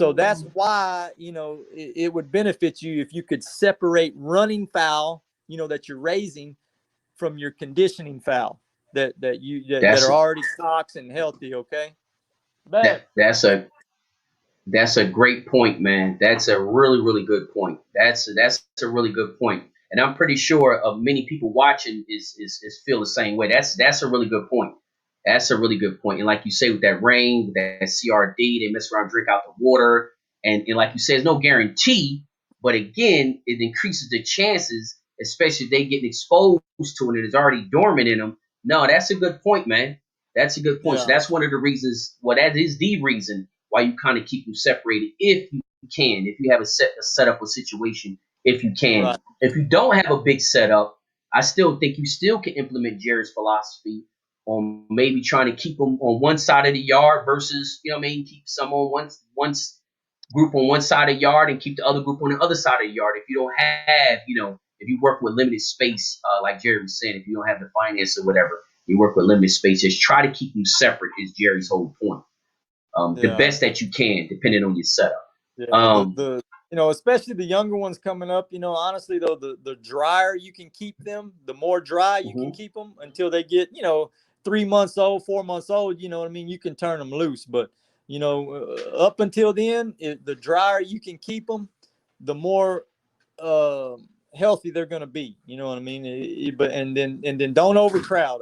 So that's why, it would benefit you if you could separate running fowl, that you're raising from your conditioning fowl that That's are already stocks and healthy. Okay. Bad. that that's a great point, man. That's a really, really good point. That's a really good point. And I'm pretty sure of many people watching is feel the same way. That's a really good point. That's a really good point. And like you say, with that rain, with that CRD, they mess around, drink out the water. And like you said, there's no guarantee. But again, it increases the chances, especially if they get exposed to it and it's already dormant in them. No, that's a good point, man. That's a good point. So Yeah. that's one of the reasons. Well, that is the reason why you kind of keep them separated if you can. If you have a setup, a situation, if you can. Right. If you don't have a big setup, I still think you still can implement Jerry's philosophy on maybe trying to keep them on one side of the yard versus, keep some on one group on one side of the yard and keep the other group on the other side of the yard. If you don't have, if you work with limited space, like Jerry was saying, if you don't have the finance or whatever, you work with limited space, just try to keep them separate is Jerry's whole point. The Yeah. best that you can, depending on your setup. Yeah. Especially the younger ones coming up, honestly though, the drier you can keep them, the more dry you can Mhm. keep them until they get, 3 months old, 4 months old, what I mean? You can turn them loose, but up until then, the drier you can keep them, the more healthy they're going to be. You know what I mean? But and then don't overcrowd.